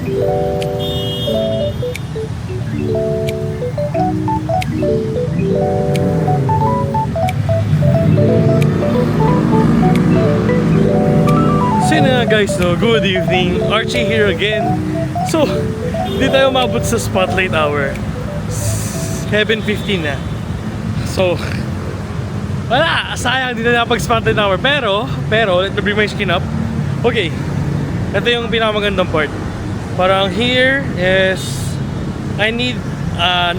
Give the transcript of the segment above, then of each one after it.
So yun na guys, no? Good evening, Archie here again. So, di tayo umabot sa spotlight hour. 7:15 na. So, wala, sayang di na napag-spotlight hour. Pero, let me bring my skin up. Okay, ito yung pinakamagandang part. Parang here is I need 9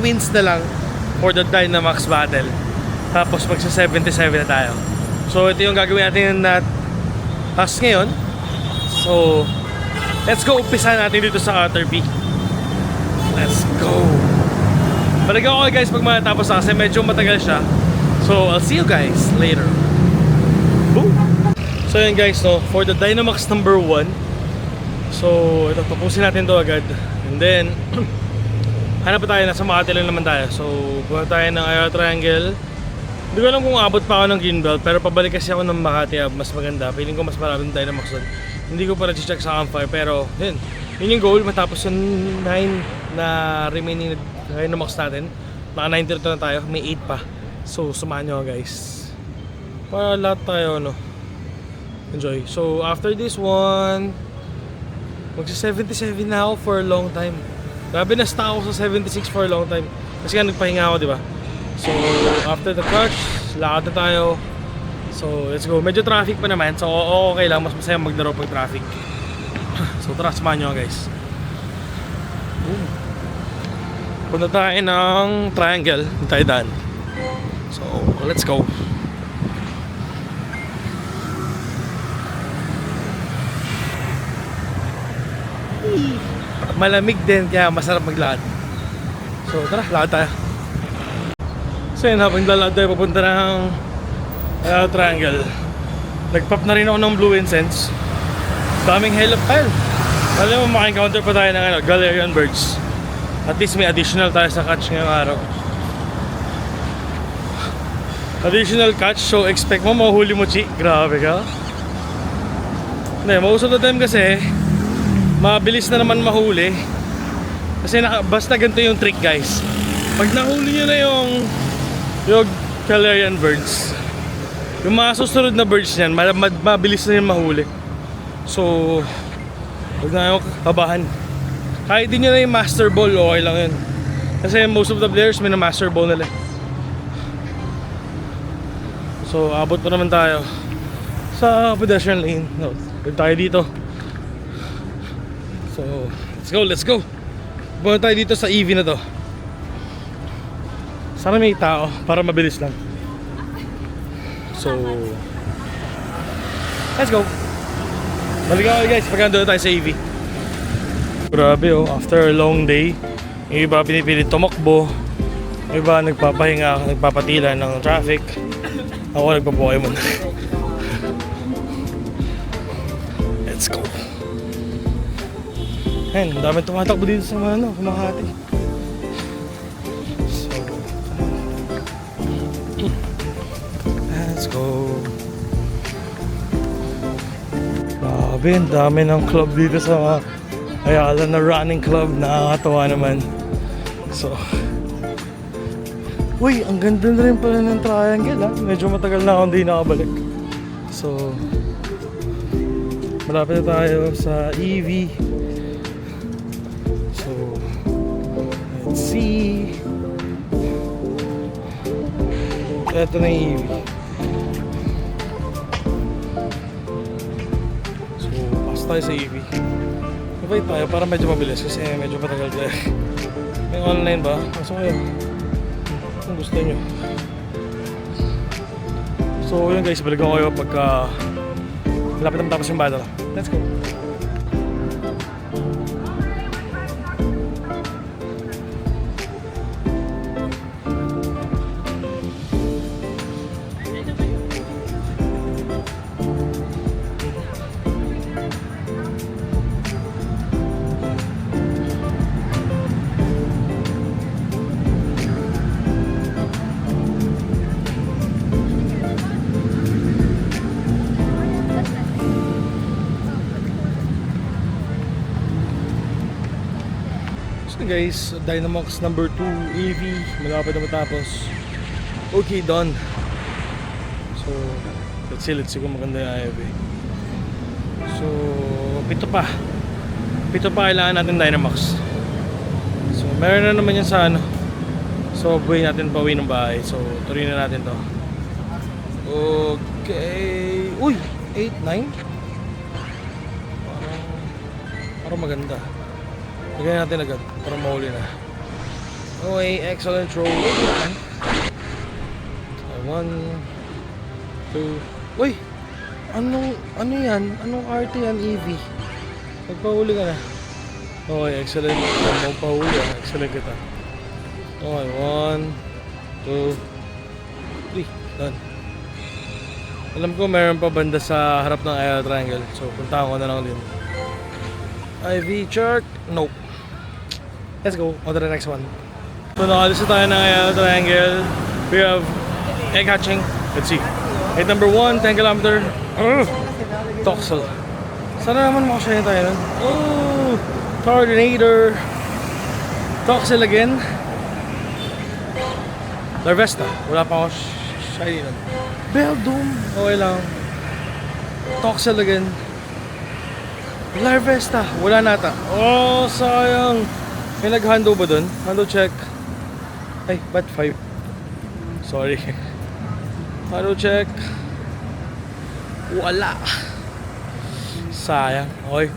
wins na lang for the Dynamax battle. Tapos magsa 77 na tayo. So ito yung gagawin natin na task ngayon. So let's go, umpisa natin dito sa Caterpie. Let's go. Balik ako guys pag matapos na kasi medyo matagal siya. So I'll see you guys later. Boom. So yun guys, no, for the Dynamax number 1. So ito, tapusin natin to agad. And then hanap pa tayo, nasa Makati lang naman tayo. So pumunta tayo ng Ayala Triangle. Hindi ko alam kung abot pa ako ng Greenbelt, pero pabalik kasi ako ng Makati, mas maganda. Feeling ko mas maraming Dynamax doon. Hindi ko pa na-check sa Campfire, pero yun yung goal, matapos yung 9 na remaining Dynamax natin. Naka 92 na tayo, may 8 pa. So samahan nyo guys, para lahat tayo enjoy. So after this one, magsa 77 na ako for a long time. Grabe, na-stuck ako sa 76 for a long time. Kasi nga nagpahinga ako, diba? So, after the crush, lakad na tayo. So, let's go. Medyo traffic pa naman. So, okay lang. Mas masaya maglaro pag traffic. So, tara, samahan nyo guys. Punta tayo ng Triangle. Tayo daan. So, let's go. Malamig din, kaya masarap maglakad. So, tara, lakad tayo. So yun, habang lalakad tayo papunta ng Triangle, nag-pop na rin ako ng Blue Incense. Daming hello pile. Alam mo, maka-encounter pa tayo ng Galarian Birds. At least may additional tayo sa catch ngayong araw. Additional catch, so expect mo mahuli mo, Chi. Grabe ka. Hindi, most of the time kasi mabilis na naman mahuli. Kasi basta ganito yung trick guys. Pag nahuli nyo na yung Galarian Birds, yung mga susunod na birds niyan, mabilis na yun mahuli. So huwag na yung kabahan. Kahit din nyo na yung master ball, okay lang yun. Kasi most of the players may na master ball nila. So abot pa naman tayo sa pedestrian lane. Pwede tayo dito. So let's go. Punta tayo dito sa EV na to. Sana may tao para mabilis lang. So let's go. Balik ako guys pag nandun tayo sa EV. Grabe after a long day, yung iba pinipilit tumakbo, yung iba nagpapahinga, nagpapatila ng traffic. Ako nagpa-Pokemon. Let's go. Ayan, daming tumatakbo dito sa Makati. Let's go. Grabe, ang dami ng club dito sa Ayala na running club. Nakakatawa naman. So, uy, ang ganda na rin pala ng Triangle Medyo matagal na akong di nakabalik. So, malapit na tayo sa EV. So, let's see. Ito na yung EV. So, pasok tayo sa EV. Invite tayo para medyo mabilis kasi medyo matagal tayo. May online ba? Pasok kayo kung gusto nyo. So yun guys, balik ako kayo pagka malapit na matapos yung battle. Let's go. So guys, Dynamax number 2 AV, malapit na matapos. Okay, done. So, let's see kung maganda yung AV. So, pito pa kailangan natin Dynamax. So, meron na naman yan sa ano. So, buhay natin pauwi ng bahay. So, tuloy na natin to. Okay. Uy, 8, 9. Parang maganda. Lagyan natin agad para mahuli na. Okay, excellent throw. 1, 2. Uy! Ano yan? Anong RT yan, EV? Magpahuli ka na. Okay, excellent. Magpahuli ka. Excellent kita. Okay, 1, 2, 3. Done. Alam ko meron pa banda sa harap ng Ayala Triangle. So, puntahan ko na lang din. IV chart. Nope. Let's go on to the next one. So, nakalis na tayo ng Ayala Triangle. We have egg hatching. Let's see. Egg number 1, 10 kilometer. Toxel. Sana naman makasaya tayo nun. Oh! Tornado. Toxel again. Larvesta. Wala pa ako shiny nun. Beldum. Okay lang. Toxel again. Larvesta. Wala nata. Oh, sayang. May naghando ba dun? Hando check. Ay, bat 5. Sorry. Hando check. Wala. Sayang. Okay.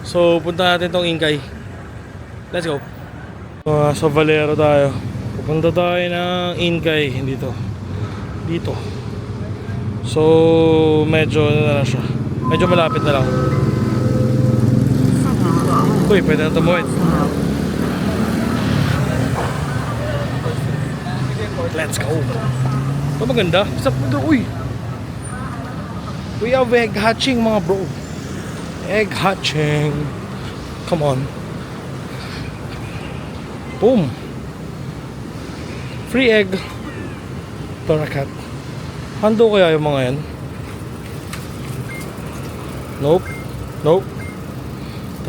So, punta natin tong Ingkay. Let's go. Sa Valero tayo. Pupunta tayo ng Ingkay. Dito. So, medyo na siya. Medyo malapit na lang. Uy, pwede na tumuwid. Let's go. Ito maganda. Uy. We have egg hatching mga bro. Egg hatching. Come on. Boom. Free egg. Parakat. Hando kaya yung mga yan? Nope.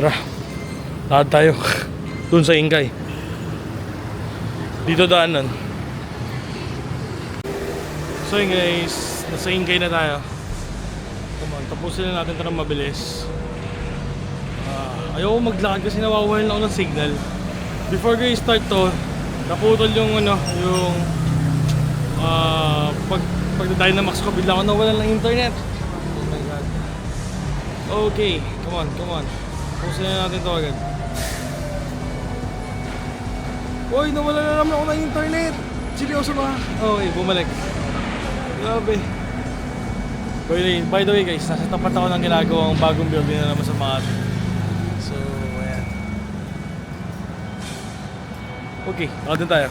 Tara. Lahat tayo. Dun sa Ingkay. Dito daanan. So yun guys, nasa Ingkay na tayo. Come on, tapusin na natin ito ng mabilis. Ayoko maglakad kasi nawawalan lang ako ng signal. Before guys start to, naputol yung pag Dynamax ko, bigla ako nawalan ng internet. Oh my god. Okay, come on. Tapusin na natin ito agad. Uy, nawalan na naman ako ng internet. Seryoso ba? Okay, bumalik. Grabe. By the way guys, nasa tapat ako ng ginagawang bagong building na naman sa Makati. So, ayan. Okay, nakadun tayo.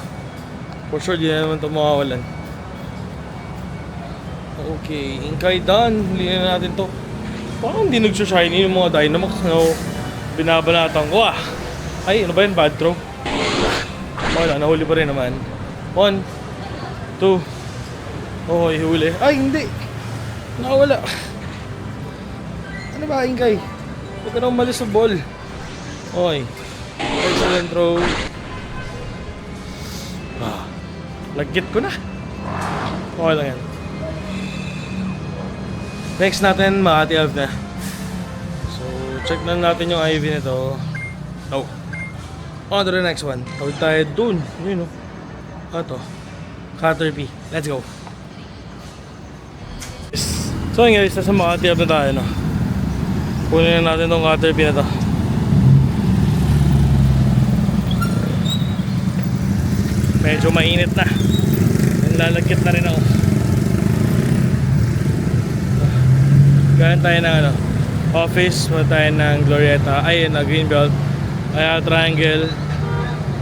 For sure, di na naman ito makawalan. Okay, Ingkay done. Huli na natin to. Parang hindi nagsashiny yung mga Dynamax na binabanatan ko ah. Ay, ano ba yun? Bad throw. Wala, nahuli pa rin naman. 1, 2. Oh, ihuli. Ay, hindi. Nakawala. Ano ba, Ingkay? Huwag ka na umalis sa ball. Okay. Excellent throw. Lagkit ko na. Okay lang yan. Next natin, Makati Ave na. So, check na natin yung IV nito. No. On to the next one. Tawid tayo dun. Yun o. Ito. Caterpie. Let's go. So yun guys, nasa Makati Ave na tayo, no? Kunin na natin tong Caterpie na to. Medyo mainit na. Lalagkit na rin ako. Gahan tayo ng ano, office, punta tayo ng Glorieta, ay na Greenbelt, Ayala Triangle,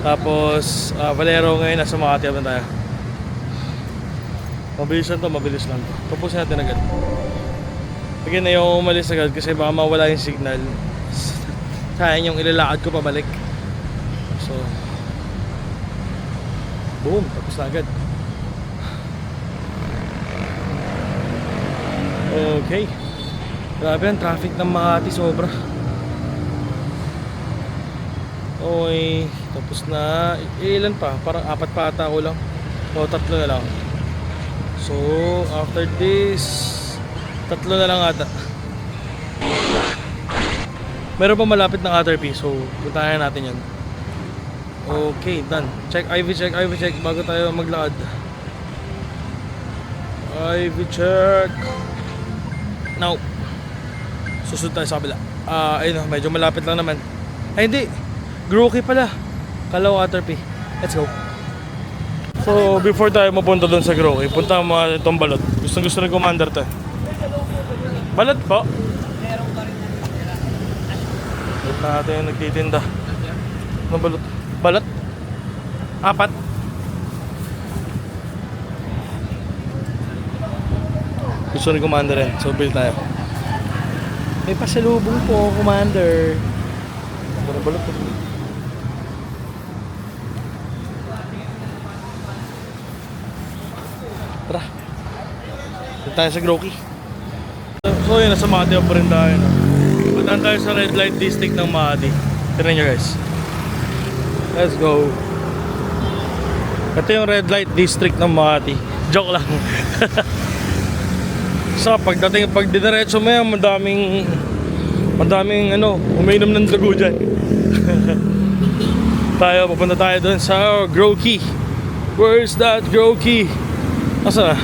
tapos Valero. Ngayon nasa Makati Ave tayo. Mabilis lang to. Tapusin natin agad. Again, ayaw umalis agad kasi baka mawala yung signal. Sayang yung ilalakad ko pabalik. So, boom, tapos na agad. Okay. Grabe ang traffic ng Makati, sobra. Okay, tapos na. Ilan pa? Parang 4 pa ata ako lang. O 3 na lang. So, after this, 3 na lang ata. Meron pa malapit ng Caterpie, so puntahan natin yan. Okay, done. Check, IV check bago tayo maglakad. IV check. Now, susunod tayo sa kabila. Ayun, medyo malapit lang naman. Ay, hindi. Grookey pala. Kalaw Caterpie. Let's go. So, before tayo mapunta doon sa Grookey, punta mo itong balot. Gusto ng commander to. Balot po. Punta natin yung nagtitinda. Ano balot? Balot? 4. Gusto ni commander yan. So, build tayo. May pasalubong po, commander. Balot po. Tara. Punta tayo sa Grookey. So yun, nasa Makati pa rin tayo. Punta tayo sa red light district ng Makati. Tignan nyo guys. Let's go. Ito yung red light district ng Makati. Joke lang. So pag dinerecho mo yan, madaming umiinom ng dugo dyan. Pupunta tayo doon sa Grookey. Where's that Grookey? Asa na?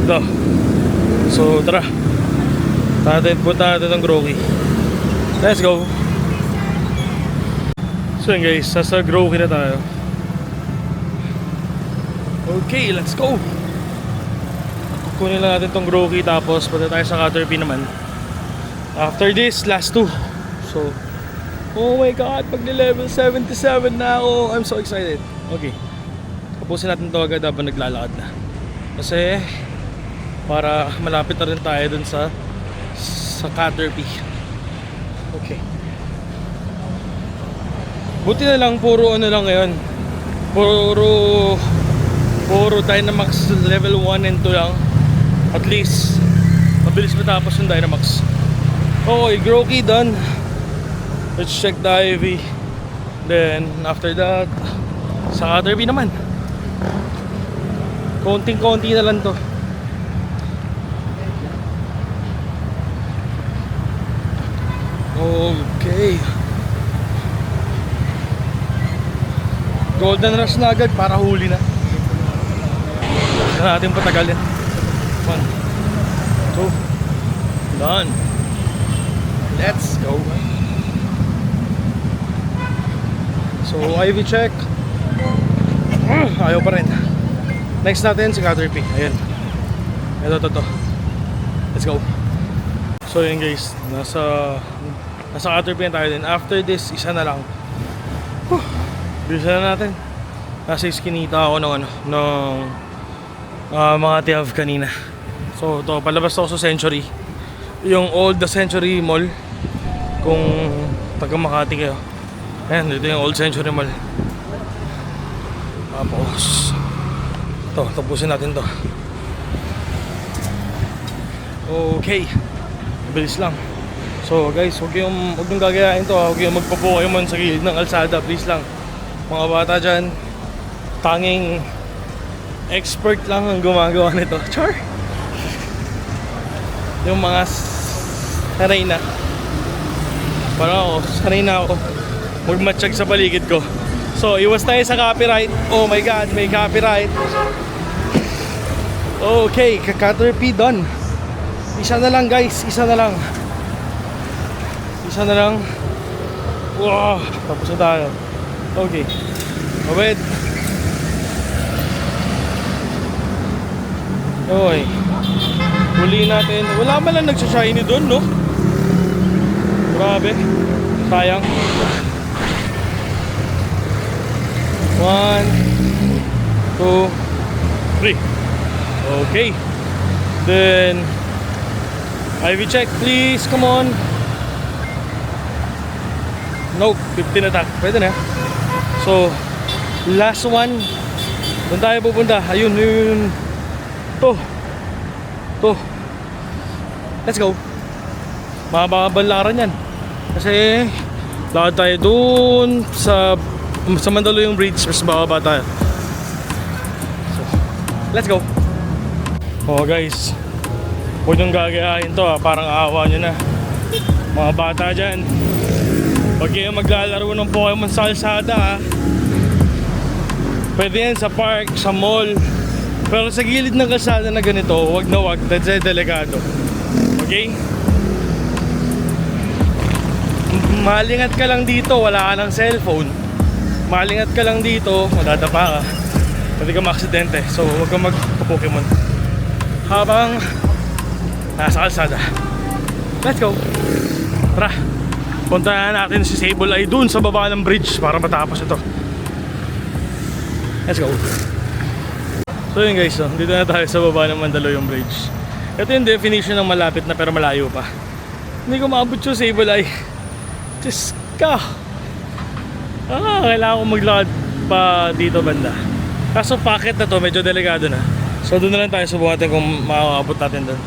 Ito. So tara. Punta natin ng Grookey. Let's go. So yun guys, sa Grookey na tayo. Okay, let's go. Kunin lang natin tong Grookey, tapos punta tayo sa Caterpie naman. After this, last 2. So, oh my god, level 77 na ako. I'm so excited. Okay. Tapusin natin ito agad habang naglalakad na. Kasi para malapit na rin tayo dun sa Caterpie. Okay. Buti na lang puro lang ngayon. Puro Dynamax level 1 and 2 lang. At least mabilis matapos yung Dynamax. Okay, Grookey done. Let's check the IV. Then after that, sa Caterpie naman. Konting-konti na lang to. Okay. Golden rush na agad para huli na. Hindi na natin patagalin. 1, 2, done. Let's go. So IV check. Ayaw pa rin. Next natin si Caterpie. Ayan. Ito. Let's go. So yun guys, nasa Caterpie tayo din. After this, isa na lang. Bisa na natin. Nasa iskinita ako ng mga tiyav kanina. So ito, palabas ako sa Century. Yung old the Century Mall. Kung taga Makati kayo. Ayan, dito yung old Century Mall. Tapos ito, tapusin natin to. Okay. Bilis lang. So guys, huwag niyong gagayain to. Huwag niyong magpo-Pokemon sa gilid ng kalsada. Please lang. Mga bata dyan, tanging expert lang ang gumagawa nito. Char! Yung mga sanay na. Parang sanay na ako magmatsyag sa paligid ko. So, iwas tayo sa copyright. Oh my god, may copyright. Okay, Caterpie done. Isa na lang guys, isa na lang. Wow, tapos na tayo. Okay. Wait. Okay. Huli natin. Wala man lang nagsashiny doon, no? Grabe. Sayang. 1, 2, 3. Okay. Then IV check, please. Come on. Nope, 15 attack. Pwede na. So, last one. Doon tayo pupunta. Ayun. To. Let's go. Mababalaran yan. Kasi Lakad tayo dun sa Mandaluyong Bridge, mas bababa tayo. So, let's go. Oh guys, huwag niyong gagayahin to parang aawa nyo na. Mga bata dyan, huwag kayong maglalaro ng Pokemon sa kalsada Pwede yan sa park, sa mall. Pero sa gilid ng kalsada na ganito, wag na wag, that's delikado. Okay? Malingat ka lang dito, wala ka ng cellphone. Malingat ka lang dito, madadapa ka. Pwede ka maaksidente, so huwag kang magpa-Pokemon habang nasa kalsada. Let's go! Tara! Puntahan natin si Sableye dun sa baba ng bridge para matapos ito. Let's go! So yun guys, dito na tayo sa baba ng Mandaluyong Bridge. Ito yung definition ng malapit na pero malayo pa. Hindi ko maabot yung Sableye. Diyos ka! Kailangan ko maglakad pa dito banda. Kaso packet na to, medyo delikado na. So doon na lang tayo, subukan natin kung makakabot natin doon.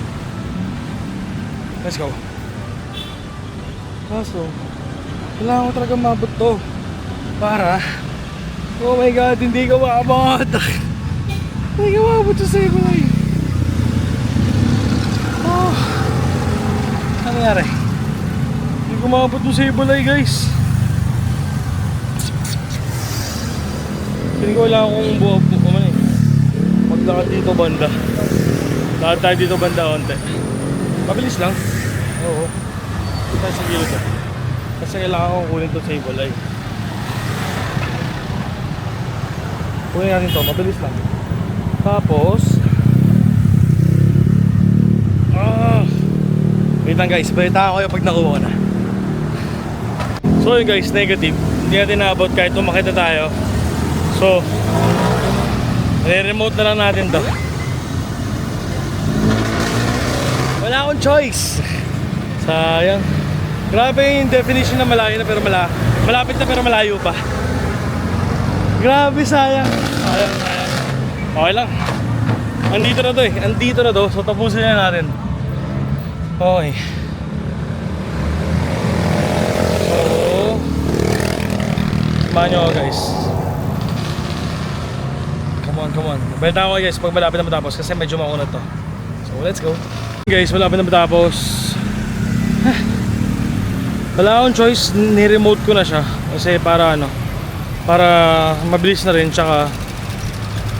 Let's go. Kaso kailangan ko talaga maabot to para, oh my god, hindi ko maabot. Hindi ko maabot sa Sableye. Oh, ano nangyari? Hindi ko maabot sa Sableye guys. Hindi ko kailangan kong buwag maglakad dito banda. Lakad tayo dito banda onte. Mabilis lang. Oo. Tayo sa gilid na. Kasi kailangan kong kunin to Sableye. Kunin natin to, mabilis lang. Tapos wait lang guys, balita ko yung pag nakuha ko na. So yun guys, negative. Hindi natin naabot kahit umakita tayo. So re-remote na lang natin to. Wala akong choice. Sayang. Grabe yung definition na malayo na pero malapit na pero malayo pa. Grabe, sayang. Sayang. Okay lang. Andito na to eh. Andito na to. So tapusin na natin. Okay. So samahan nyo ako guys. Come on. Benta ako guys pag malapit na matapos kasi medyo mauna to. So let's go. Guys, malapit na matapos. Wala akong choice, ni-remote ko na siya kasi para mabilis na rin, tsaka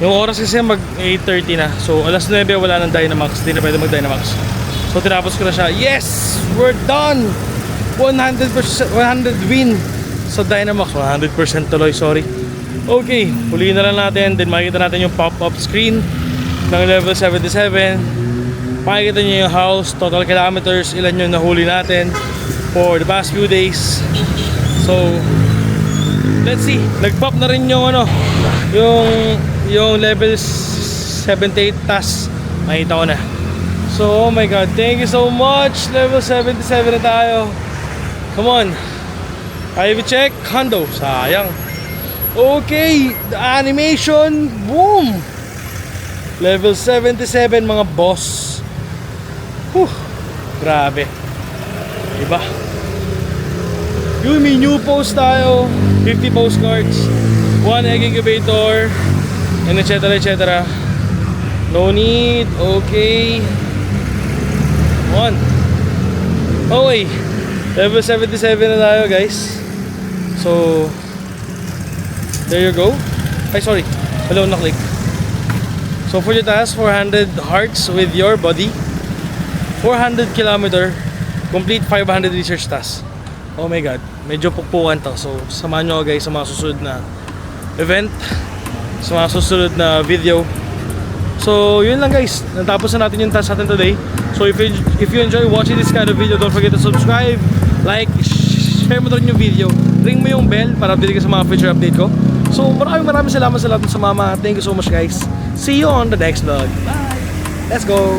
yung oras kasi mag 8:30 na. So alas 9 wala nang Dynamax, hindi na pwede mag Dynamax. So tinapos ko na siya. Yes! We're done! 100% 100 win sa Dynamax. 100% tuloy, sorry. Okay, huliin na lang natin. Then makikita natin yung pop-up screen ng level 77. Makikita nyo yung house, total kilometers, ilan yung nahuli natin for the past few days. So let's see. Nag-pop na rin yung yung level 78 task. Makita ko na. So oh my god, thank you so much. Level 77 na tayo. Come on. IV check, Hondo. Sayang. Okay, the animation, boom! Level 77 mga boss. Grabe. Diba? Yung may new post tayo, 50 postcards, 1 egg incubator, and etc. No need. Okay. 1. Okay. Level 77 na tayo guys. So there you go. Ay sorry, wala na click. So for the task, 400 hearts with your body, 400 kilometer, complete 500 research tasks. Oh my god, medyo pukpukan to. So samahan nyo guys sa mga susunod na event, sa mga susunod na video. So yun lang guys, natapos na natin yung task natin today. So if you enjoy watching this kind of video, don't forget to subscribe, like, share mo rin yung video, ring mo yung bell para update ka sa mga future update ko. So maraming salamat sa lahat ng sumama. Thank you so much guys. See you on the next vlog. Bye! Let's go!